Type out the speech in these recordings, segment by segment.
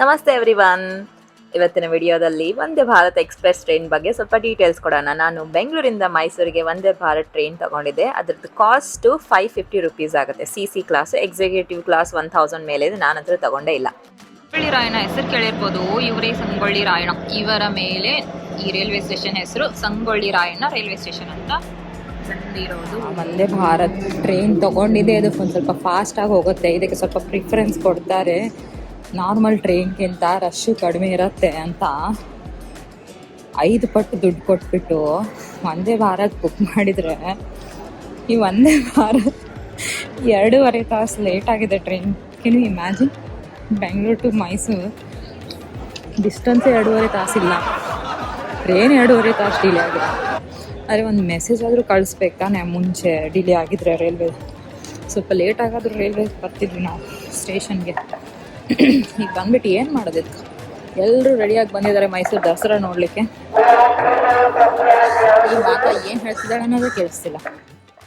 ನಮಸ್ತೆ ಎವ್ರಿವನ್. ಇವತ್ತಿನ ವಿಡಿಯೋದಲ್ಲಿ ವಂದೇ ಭಾರತ್ ಎಕ್ಸ್ಪ್ರೆಸ್ ಟ್ರೈನ್ ಬಗ್ಗೆ ಸ್ವಲ್ಪ ಡೀಟೇಲ್ಸ್ ಕೊಡೋಣ. ನಾನು ಬೆಂಗಳೂರಿಂದ ಮೈಸೂರಿಗೆ ವಂದೇ ಭಾರತ್ ಟ್ರೈನ್ ತಗೊಂಡಿದ್ದೆ. ಅದರದ್ದು ಕಾಸ್ಟು 550 ರುಪೀಸ್ ಆಗುತ್ತೆ. CC ಕ್ಲಾಸ್, ಎಕ್ಸಿಕ್ಯೂಟಿವ್ ಕ್ಲಾಸ್ 1000 ಮೇಲೆ ಇದೆ. ನಾನು ಹತ್ರ ತಗೊಂಡೇ ಇಲ್ಲ. ಸಂಗೊಳ್ಳಿ ರಾಯಣ್ಣ ಹೆಸರು ಕೇಳಿರ್ಬೋದು. ಇವರೇ ಸಂಗೊಳ್ಳಿ ರಾಯಣ್ಣ. ಇವರ ಮೇಲೆ ಈ ರೈಲ್ವೆ ಸ್ಟೇಷನ್ ಹೆಸರು ಸಂಗೊಳ್ಳಿ ರಾಯಣ್ಣ ರೈಲ್ವೆ ಸ್ಟೇಷನ್ ಅಂತ ಬಂದಿರೋದು. ವಂದೇ ಭಾರತ್ ಟ್ರೈನ್ ತಗೊಂಡಿದೆ. ಅದು ಒಂದು ಸ್ವಲ್ಪ ಫಾಸ್ಟಾಗಿ ಹೋಗುತ್ತೆ. ಇದಕ್ಕೆ ಸ್ವಲ್ಪ ಪ್ರಿಫರೆನ್ಸ್ ಕೊಡ್ತಾರೆ ನಾರ್ಮಲ್ ಟ್ರೈನ್ಗಿಂತ. ರಶ್ಶು ಕಡಿಮೆ ಇರುತ್ತೆ ಅಂತ 5 ಪಟ್ಟು ದುಡ್ಡು ಕೊಟ್ಬಿಟ್ಟು ವಂದೇ ಭಾರತ್ ಬುಕ್ ಮಾಡಿದರೆ ಈ ವಂದೇ ಭಾರತ್ 2.5 ತಾಸು ಲೇಟ್ ಆಗಿದೆ train. Can you imagine? Bengaluru to Mysuru ಡಿಸ್ಟೆನ್ಸೇ 2.5 ತಾಸಿಲ್ಲ, ಟ್ರೈನ್ 2.5 ತಾಸು ಡಿಲೇ ಆಗಿದೆ. ಆದರೆ ಒಂದು ಮೆಸೇಜ್ ಆದರೂ ಕಳಿಸ್ಬೇಕು ತಾನೆ ಮುಂಚೆ, ಡಿಲೇ ಆಗಿದ್ರೆ ರೈಲ್ವೆ ಸ್ವಲ್ಪ ಲೇಟ್ ಆಗಾದರೂ ರೈಲ್ವೆ ಬರ್ತಿದ್ವಿ ನಾವು ಸ್ಟೇಷನ್ಗೆ. ಈಗ ಬಂದ್ಬಿಟ್ಟು ಏನು ಮಾಡೋದಕ್ಕೆ? ಎಲ್ಲರೂ ರೆಡಿಯಾಗಿ ಬಂದಿದ್ದಾರೆ ಮೈಸೂರು ದಸರಾ ನೋಡಲಿಕ್ಕೆ. ಈ ಮಾತ್ರ ಏನು ಹೇಳ್ತಿದ್ದಾಳೆ ಅನ್ನೋದು ಕೇಳಿಸ್ತಿಲ್ಲ.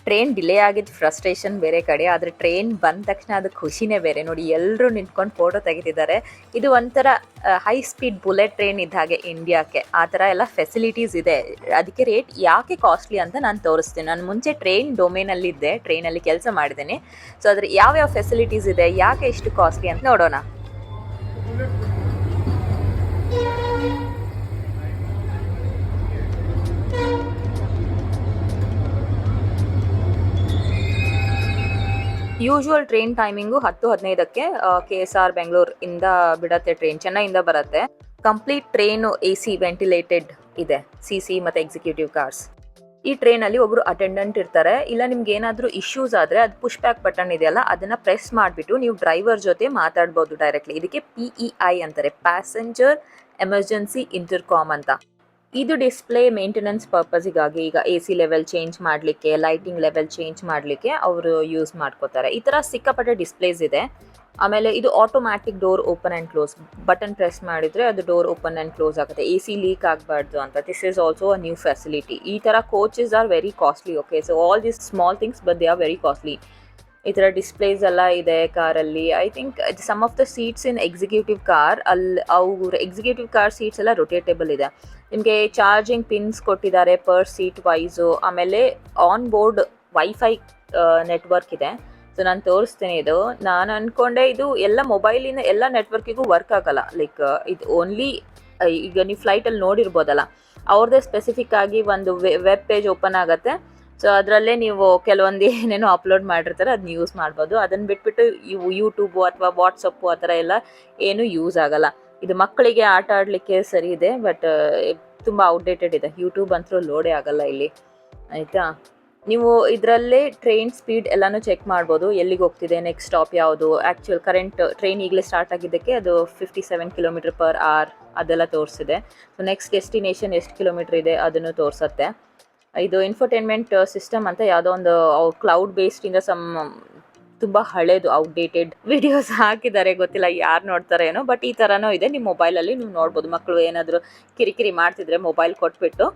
ಟ್ರೈನ್ ಡಿಲೇ ಆಗಿದ್ದು ಫ್ರಸ್ಟ್ರೇಷನ್ ಬೇರೆ ಕಡೆ, ಆದರೆ ಟ್ರೈನ್ ಬಂದ ತಕ್ಷಣ ಅದು ಖುಷಿನೇ ಬೇರೆ. ನೋಡಿ, ಎಲ್ಲರೂ ನಿಂತ್ಕೊಂಡು ಫೋಟೋ ತೆಗಿತಿದ್ದಾರೆ. ಇದು ಒಂಥರ ಹೈ ಸ್ಪೀಡ್ ಬುಲೆಟ್ ಟ್ರೈನ್ ಇದ್ದ ಹಾಗೆ ಇಂಡಿಯಾಕ್ಕೆ. ಆ ಥರ ಎಲ್ಲ ಫೆಸಿಲಿಟೀಸ್ ಇದೆ. ಅದಕ್ಕೆ ರೇಟ್ ಯಾಕೆ ಕಾಸ್ಟ್ಲಿ ಅಂತ ನಾನು ತೋರಿಸ್ತೀನಿ. ನಾನು ಮುಂಚೆ ಟ್ರೈನ್ ಡೊಮೇನಲ್ಲಿದ್ದೆ, ಟ್ರೈನಲ್ಲಿ ಕೆಲಸ ಮಾಡಿದ್ದೀನಿ. ಸೊ ಅದ್ರ ಯಾವ್ಯಾವ ಫೆಸಿಲಿಟೀಸ್ ಇದೆ, ಯಾಕೆ ಇಷ್ಟು ಕಾಸ್ಟ್ಲಿ ಅಂತ ನೋಡೋಣ. ಯೂಶುವಲ್ ಟ್ರೈನ್ ಟೈಮಿಂಗು 10:15ಕ್ಕೆ KSR ಬೆಂಗಳೂರು ಇಂದ ಬಿಡತ್ತೆ. ಟ್ರೈನ್ ಚೆನ್ನೈಯಿಂದ ಬರುತ್ತೆ. ಕಂಪ್ಲೀಟ್ ಟ್ರೈನು AC ವೆಂಟಿಲೇಟೆಡ್ ಇದೆ, CC ಮತ್ತು ಎಕ್ಸಿಕ್ಯೂಟಿವ್ ಕಾರ್ಸ್. ಈ ಟ್ರೈನಲ್ಲಿ ಒಬ್ಬರು ಅಟೆಂಡೆಂಟ್ ಇರ್ತಾರೆ. ಇಲ್ಲ ನಿಮ್ಗೆ ಏನಾದರೂ ಇಶ್ಯೂಸ್ ಆದರೆ ಅದು ಪುಷ್ ಬ್ಯಾಕ್ ಬಟನ್ ಇದೆಯಲ್ಲ, ಅದನ್ನು ಪ್ರೆಸ್ ಮಾಡಿಬಿಟ್ಟು ನೀವು ಡ್ರೈವರ್ ಜೊತೆ ಮಾತಾಡ್ಬೋದು ಡೈರೆಕ್ಟ್ಲಿ. ಇದಕ್ಕೆ PEI ಅಂತಾರೆ, ಪ್ಯಾಸೆಂಜರ್ ಎಮರ್ಜೆನ್ಸಿ ಇಂಟರ್ಕಾಮ್ ಅಂತ. ಇದು ಡಿಸ್ಪ್ಲೇ ಮೇಂಟೆನೆನ್ಸ್ ಪರ್ಪಸ್ಗಾಗಿ, ಈಗ AC ಲೆವೆಲ್ ಚೇಂಜ್ ಮಾಡಲಿಕ್ಕೆ, ಲೈಟಿಂಗ್ ಲೆವೆಲ್ ಚೇಂಜ್ ಮಾಡಲಿಕ್ಕೆ ಅವರು ಯೂಸ್ ಮಾಡ್ಕೋತಾರೆ. ಈ ಥರ ಸಿಕ್ಕಾಪಟ್ಟೆ ಡಿಸ್ಪ್ಲೇಸ್ ಇದೆ. ಆಮೇಲೆ ಇದು automatic door open and close. Button press ಮಾಡಿದರೆ ಅದು ಡೋರ್ ಓಪನ್ ಆ್ಯಂಡ್ ಕ್ಲೋಸ್ ಆಗುತ್ತೆ. AC ಲೀಕ್ ಆಗಬಾರ್ದು ಅಂತ. This is also a new facility. ಈ ಥರ coaches are very costly. Okay, so all this small things but they are very costly. ಈ ಥರ displays ಎಲ್ಲ ಇದೆ ಕಾರಲ್ಲಿ. I think some of the seats in executive car, ಅವ್ರ executive car seats ಎಲ್ಲ rotatable ಇದೆ. ನಿಮಗೆ ಚಾರ್ಜಿಂಗ್ ಪಿನ್ಸ್ ಕೊಟ್ಟಿದ್ದಾರೆ ಪರ್ ಸೀಟ್ ವೈಸು. ಆಮೇಲೆ ಆನ್ ಬೋರ್ಡ್ ವೈಫೈ ನೆಟ್ವರ್ಕ್ ಇದೆ. ಸೊ ನಾನು ತೋರಿಸ್ತೀನಿ. ಇದು ನಾನು ಅಂದ್ಕೊಂಡೆ ಇದು ಎಲ್ಲ ಮೊಬೈಲಿನ ಎಲ್ಲ ನೆಟ್ವರ್ಕಿಗೂ ವರ್ಕ್ ಆಗಲ್ಲ. ಲೈಕ್ ಇದು ಓನ್ಲಿ, ಈಗ ನೀವು ಫ್ಲೈಟಲ್ಲಿ ನೋಡಿರ್ಬೋದಲ್ಲ, ಅವ್ರದ್ದೇ ಸ್ಪೆಸಿಫಿಕ್ ಆಗಿ ಒಂದು ವೆಬ್ ಪೇಜ್ ಓಪನ್ ಆಗುತ್ತೆ. ಸೊ ಅದರಲ್ಲೇ ನೀವು ಕೆಲವೊಂದು ಏನೇನೋ ಅಪ್ಲೋಡ್ ಮಾಡಿರ್ತಾರೆ, ಅದನ್ನ ಯೂಸ್ ಮಾಡ್ಬೋದು. ಅದನ್ನು ಬಿಟ್ಬಿಟ್ಟು ಯೂಟ್ಯೂಬು ಅಥವಾ ವಾಟ್ಸಪ್ಪು ಆ ಥರ ಎಲ್ಲ ಏನೂ ಯೂಸ್ ಆಗಲ್ಲ. ಇದು ಮಕ್ಕಳಿಗೆ ಆಟ ಆಡಲಿಕ್ಕೆ ಸರಿ ಇದೆ, ಬಟ್ ತುಂಬ ಔಟ್ಡೇಟೆಡ್ ಇದೆ. ಯೂಟ್ಯೂಬ್ ಅಂತೂ ಲೋಡೇ ಆಗಲ್ಲ ಇಲ್ಲಿ, ಆಯಿತಾ. ನೀವು ಇದರಲ್ಲೇ ಟ್ರೈನ್ ಸ್ಪೀಡ್ ಎಲ್ಲನೂ ಚೆಕ್ ಮಾಡ್ಬೋದು. ಎಲ್ಲಿಗೆ ಹೋಗ್ತಿದೆ, ನೆಕ್ಸ್ಟ್ ಸ್ಟಾಪ್ ಯಾವುದು, ಆ್ಯಕ್ಚುಯಲ್ ಕರೆಂಟ್ ಟ್ರೈನ್ ಈಗಲೇ ಸ್ಟಾರ್ಟ್ ಆಗಿದ್ದಕ್ಕೆ ಅದು 57 km/h ಅದೆಲ್ಲ ತೋರಿಸಿದೆ. ಸೊ ನೆಕ್ಸ್ಟ್ ಡೆಸ್ಟಿನೇಷನ್ ಎಷ್ಟು ಕಿಲೋಮೀಟ್ರ್ ಇದೆ ಅದನ್ನು ತೋರಿಸುತ್ತೆ. ಇದು ಇನ್ಫೋಟೈನ್ಮೆಂಟ್ ಸಿಸ್ಟಮ್ ಅಂತ ಯಾವುದೋ ಒಂದು ಕ್ಲೌಡ್ ಬೇಸ್ಡಿಂದ ತುಂಬ ಹಳೇದು ಔಟ್ಡೇಟೆಡ್ ವಿಡಿಯೋಸ್ ಹಾಕಿದ್ದಾರೆ. ಗೊತ್ತಿಲ್ಲ ಯಾರು ನೋಡ್ತಾರೆ ಏನೋ, ಬಟ್ ಈ ಥರನೂ ಇದೆ. ನಿಮ್ಮ ಮೊಬೈಲಲ್ಲಿ ನೀವು ನೋಡ್ಬೋದು. ಮಕ್ಕಳು ಏನಾದರೂ ಕಿರಿಕಿರಿ ಮಾಡ್ತಿದ್ರೆ ಮೊಬೈಲ್ ಕೊಟ್ಬಿಟ್ಟು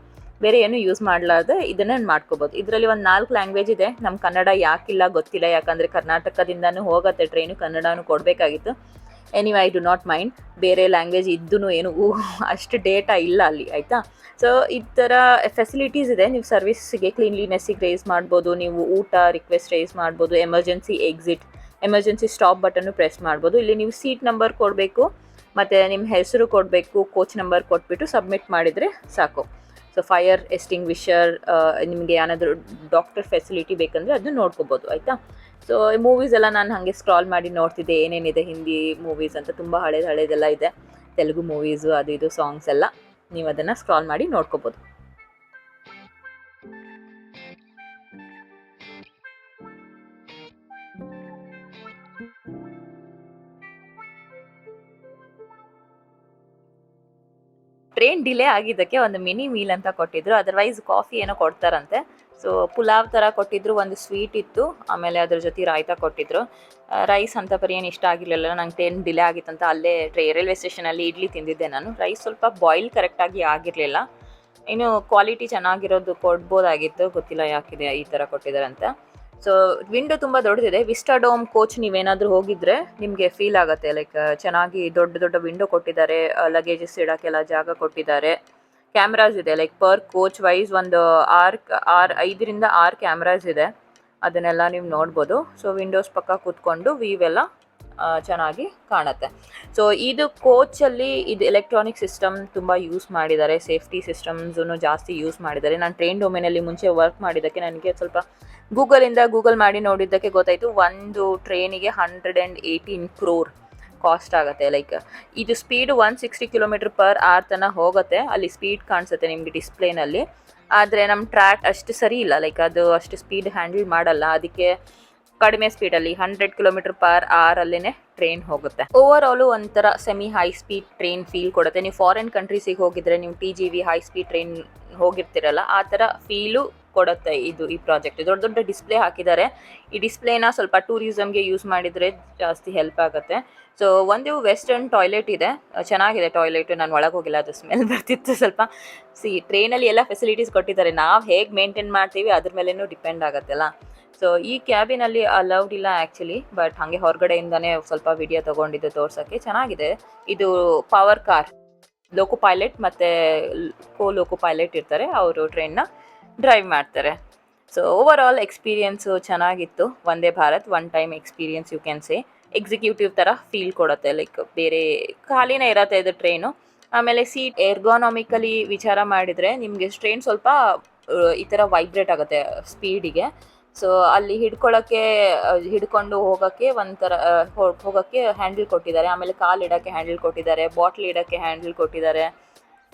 ಬೇರೆ ಏನು ಯೂಸ್ ಮಾಡಲಾರ್ದೆ ಇದನ್ನು ಮಾಡ್ಕೋಬೋದು. ಇದರಲ್ಲಿ ಒಂದು 4 ಲ್ಯಾಂಗ್ವೇಜ್ ಇದೆ. ನಮ್ಮ ಕನ್ನಡ ಯಾಕಿಲ್ಲ ಗೊತ್ತಿಲ್ಲ, ಯಾಕಂದರೆ ಕರ್ನಾಟಕದಿಂದನೂ ಹೋಗುತ್ತೆ ಟ್ರೈನು, ಕನ್ನಡನೂ ಕೊಡಬೇಕಾಗಿತ್ತು. Anyway, I do not mind. ಬೇರೆ ಲ್ಯಾಂಗ್ವೇಜ್ ಇದ್ದೂ ಏನು ಅಷ್ಟು ಡೇಟಾ ಇಲ್ಲ ಅಲ್ಲಿ, ಆಯಿತಾ. ಸೊ ಈ ಥರ ಫೆಸಿಲಿಟೀಸ್ ಇದೆ. ನೀವು ಸರ್ವಿಸ್ಗೆ, ಕ್ಲೀನ್ಲಿನೆಸ್ಸಿಗೆ ರೈಸ್ ಮಾಡ್ಬೋದು. ನೀವು ಊಟ ರಿಕ್ವೆಸ್ಟ್ ರೈಸ್ ಮಾಡ್ಬೋದು. Emergency exit, emergency stop button press ಮಾಡ್ಬೋದು. ಇಲ್ಲಿ ನೀವು ಸೀಟ್ ನಂಬರ್ ಕೊಡಬೇಕು ಮತ್ತು ನಿಮ್ಮ ಹೆಸರು ಕೊಡಬೇಕು, ಕೋಚ್ ನಂಬರ್ ಕೊಟ್ಬಿಟ್ಟು ಸಬ್ಮಿಟ್ ಮಾಡಿದರೆ ಸಾಕು. ಸೊ ಫೈರ್ ಎಸ್ಟಿಂಗ್ವಿಷರ್, ನಿಮಗೆ ಏನಾದರೂ ಡಾಕ್ಟರ್ ಫೆಸಿಲಿಟಿ ಬೇಕಂದರೆ ಅದನ್ನು ನೋಡ್ಕೋಬೋದು, ಆಯಿತಾ. ಸೊ ಈ ಮೂವೀಸ್ ಎಲ್ಲ ನಾನು ಹಾಗೆ ಸ್ಕ್ರಾಲ್ ಮಾಡಿ ನೋಡ್ತಿದ್ದೆ ಏನೇನಿದೆ ಹಿಂದಿ ಮೂವೀಸ್ ಅಂತ. ತುಂಬ ಹಳೇದೆಲ್ಲ ಇದೆ, ತೆಲುಗು ಮೂವೀಸು, ಅದು ಇದು ಸಾಂಗ್ಸ್ ಎಲ್ಲ. ನೀವು ಅದನ್ನು ಸ್ಕ್ರಾಲ್ ಮಾಡಿ ನೋಡ್ಕೋಬೋದು. ಟ್ರೈನ್ ಡಿಲೇ ಆಗಿದ್ದಕ್ಕೆ ಒಂದು ಮಿನಿ ಮೀಲ್ ಅಂತ ಕೊಟ್ಟಿದ್ರು. ಅದರ್ವೈಸ್ ಕಾಫಿ ಏನೋ ಕೊಡ್ತಾರಂತೆ. ಸೊ ಪುಲಾವ್ ಥರ ಕೊಟ್ಟಿದ್ರು, ಒಂದು ಸ್ವೀಟ್ ಇತ್ತು, ಆಮೇಲೆ ಅದ್ರ ಜೊತೆ ರಾಯ್ತಾ ಕೊಟ್ಟಿದ್ರು. ರೈಸ್ ಅಂತ ಪರಿ ಏನು ಇಷ್ಟ ಆಗಿರಲಿಲ್ಲ. ನಂಗೆ ಟ್ರೈನ್ ಡಿಲೇ ಆಗಿತ್ತಂತ ಅಲ್ಲೇ ರೈಲ್ವೆ ಸ್ಟೇಷನಲ್ಲಿ ಇಡ್ಲಿ ತಿಂದಿದ್ದೆ ನಾನು. ರೈಸ್ ಸ್ವಲ್ಪ ಬಾಯ್ಲ್ ಕರೆಕ್ಟಾಗಿ ಆಗಿರಲಿಲ್ಲ. ಇನ್ನು ಕ್ವಾಲಿಟಿ ಚೆನ್ನಾಗಿರೋದು ಕೊಡ್ಬೋದಾಗಿತ್ತು, ಗೊತ್ತಿಲ್ಲ ಯಾಕಿದೆ ಈ ಥರ ಕೊಟ್ಟಿದ್ದಾರೆ ಅಂತ. ಸೊ ವಿಂಡೋ ತುಂಬ ದೊಡ್ಡದಿದೆ. ವಿಸ್ಟಾಡೋಮ್ ಕೋಚ್ ನೀವೇನಾದರೂ ಹೋಗಿದ್ರೆ ನಿಮಗೆ ಫೀಲ್ ಆಗುತ್ತೆ, ಲೈಕ್ ಚೆನ್ನಾಗಿ ದೊಡ್ಡ ದೊಡ್ಡ ವಿಂಡೋ ಕೊಟ್ಟಿದ್ದಾರೆ, ಲಗೇಜಸ್ ಇಡೋಕ್ಕೆಲ್ಲ ಜಾಗ ಕೊಟ್ಟಿದ್ದಾರೆ. ಕ್ಯಾಮ್ರಾಸ್ ಇದೆ, ಲೈಕ್ ಪರ್ ಕೋಚ್ ವೈಸ್ ಒಂದು 5ರಿಂದ 6 ಕ್ಯಾಮ್ರಾಸ್ ಇದೆ, ಅದನ್ನೆಲ್ಲ ನೀವು ನೋಡ್ಬೋದು. ಸೊ ವಿಂಡೋಸ್ ಪಕ್ಕ ಕೂತ್ಕೊಂಡು ವ್ಯೂವೆಲ್ಲ ಚೆನ್ನಾಗಿ ಕಾಣುತ್ತೆ. ಸೊ ಇದು ಕೋಚಲ್ಲಿ ಇದು ಎಲೆಕ್ಟ್ರಾನಿಕ್ ಸಿಸ್ಟಮ್ ತುಂಬ ಯೂಸ್ ಮಾಡಿದ್ದಾರೆ, ಸೇಫ್ಟಿ ಸಿಸ್ಟಮ್ಸನ್ನು ಜಾಸ್ತಿ ಯೂಸ್ ಮಾಡಿದ್ದಾರೆ. ನಾನು ಟ್ರೈನ್ ಡೊಮೇನಲ್ಲಿ ಮುಂಚೆ ವರ್ಕ್ ಮಾಡಿದ್ದಕ್ಕೆ ನನಗೆ ಸ್ವಲ್ಪ ಗೂಗಲ್ ಮಾಡಿ ನೋಡಿದ್ದಕ್ಕೆ ಗೊತ್ತಾಯಿತು, ಒಂದು ಟ್ರೈನಿಗೆ 118 crore ಕಾಸ್ಟ್ ಆಗುತ್ತೆ. ಲೈಕ್ ಇದು ಸ್ಪೀಡ್ 160 km/h ತನಕ ಹೋಗುತ್ತೆ, ಅಲ್ಲಿ ಸ್ಪೀಡ್ ಕಾಣಿಸುತ್ತೆ ನಿಮಗೆ ಡಿಸ್ಪ್ಲೇನಲ್ಲಿ. ಆದರೆ ನಮ್ಮ ಟ್ರ್ಯಾಕ್ ಅಷ್ಟು ಸರಿ ಇಲ್ಲ, ಲೈಕ್ ಅದು ಅಷ್ಟು ಸ್ಪೀಡ್ ಹ್ಯಾಂಡಲ್ ಮಾಡಲ್ಲ, ಅದಕ್ಕೆ ಕಡಿಮೆ ಸ್ಪೀಡಲ್ಲಿ 100 km/h ಅಲ್ಲೇ ಟ್ರೈನ್ ಹೋಗುತ್ತೆ. ಓವರ್ ಆಲು ಒಂಥರ semi high speed train feel ಕೊಡುತ್ತೆ. ನೀವು ಫಾರಿನ್ ಕಂಟ್ರೀಸಿಗೆ ಹೋಗಿದ್ರೆ ನೀವು TGV ಹೈ ಸ್ಪೀಡ್ ಟ್ರೈನ್ ಹೋಗಿರ್ತೀರಲ್ಲ, ಆ ಥರ ಫೀಲು ಕೊಡುತ್ತೆ ಈ ಪ್ರಾಜೆಕ್ಟ್. ದೊಡ್ಡ ದೊಡ್ಡ ಡಿಸ್ಪ್ಲೇ ಹಾಕಿದ್ದಾರೆ. ಈ ಡಿಸ್ಪ್ಲೇನ ಸ್ವಲ್ಪ ಟೂರಿಸಮ್ಗೆ ಯೂಸ್ ಮಾಡಿದರೆ ಜಾಸ್ತಿ ಹೆಲ್ಪ್ ಆಗುತ್ತೆ. ಸೊ ಒಂದು ವೆಸ್ಟರ್ನ್ ಟಾಯ್ಲೆಟ್ ಇದೆ, ಚೆನ್ನಾಗಿದೆ ಟಾಯ್ಲೆಟ್. ನಾನು ಒಳಗೆ ಹೋಗಿಲ್ಲ, ಅದು ಸ್ಮೆಲ್ ಬರ್ತಿತ್ತು ಸ್ವಲ್ಪ. ಟ್ರೈನಲ್ಲಿ ಎಲ್ಲ ಫೆಸಿಲಿಟೀಸ್ ಕೊಟ್ಟಿದ್ದಾರೆ, ನಾವು ಹೇಗೆ ಮೇಂಟೈನ್ ಮಾಡ್ತೀವಿ ಅದ್ರ ಮೇಲೇನೂ ಡಿಪೆಂಡ್ ಆಗುತ್ತಲ್ಲ. ಸೊ ಈ ಕ್ಯಾಬಿನಲ್ಲಿ ಅಲೌಡ್ ಇಲ್ಲ ಆ್ಯಕ್ಚುಲಿ, ಬಟ್ ಹಾಗೆ ಹೊರಗಡೆಯಿಂದನೇ ಸ್ವಲ್ಪ ವಿಡಿಯೋ ತೊಗೊಂಡಿದ್ದು ತೋರ್ಸೋಕ್ಕೆ. ಚೆನ್ನಾಗಿದೆ. ಇದು ಪವರ್ ಕಾರ್, ಲೋಕೋ ಪೈಲಟ್ ಮತ್ತು ಲೋಕೋ ಪೈಲಟ್ ಇರ್ತಾರೆ, ಅವರು ಟ್ರೈನ್ನ ಡ್ರೈವ್ ಮಾಡ್ತಾರೆ. ಸೊ ಓವರ್ ಆಲ್ ಎಕ್ಸ್ಪೀರಿಯನ್ಸು ಚೆನ್ನಾಗಿತ್ತು. Vande Bharat one time experience you can say. Executive ಥರ ಫೀಲ್ ಕೊಡುತ್ತೆ, ಲೈಕ್ ಬೇರೆ ಖಾಲಿನೇ ಇರತ್ತೆ ಇದು ಟ್ರೈನು. ಆಮೇಲೆ ಸೀಟ್ ಎರ್ಗಾನಾಮಿಕಲಿ ವಿಚಾರ ಮಾಡಿದರೆ ನಿಮಗೆ ಟ್ರೈನ್ ಸ್ವಲ್ಪ ಈ ಥರ ವೈಬ್ರೇಟ್ ಆಗುತ್ತೆ ಸ್ಪೀಡಿಗೆ. ಸೊ ಅಲ್ಲಿ ಹಿಡ್ಕೊಂಡು ಹೋಗೋಕ್ಕೆ ಒಂಥರ ಹೋಗೋಕ್ಕೆ ಹ್ಯಾಂಡಲ್ ಕೊಟ್ಟಿದ್ದಾರೆ. ಆಮೇಲೆ ಕಾಲು ಇಡೋಕ್ಕೆ ಹ್ಯಾಂಡಲ್ ಕೊಟ್ಟಿದ್ದಾರೆ, ಬಾಟ್ಲ್ ಇಡೋಕ್ಕೆ ಹ್ಯಾಂಡಲ್ ಕೊಟ್ಟಿದ್ದಾರೆ.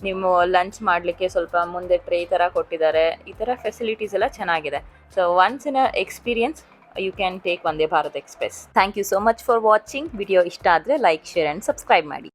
ನೀವು ಲಂಚ್ ಮಾಡಲಿಕ್ಕೆ ಸ್ವಲ್ಪ ಮುಂದೆ ಟ್ರೇ ಥರ ಕೊಟ್ಟಿದ್ದಾರೆ. ಈ ಥರ ಫೆಸಿಲಿಟೀಸ್ ಎಲ್ಲ ಚೆನ್ನಾಗಿದೆ. So once in a experience you can take Vande Bharat express. Thank you so much for watching. Video ಇಷ್ಟ ಆದರೆ ಲೈಕ್, ಶೇರ್ ಆ್ಯಂಡ್ ಸಬ್ಸ್ಕ್ರೈಬ್ ಮಾಡಿ.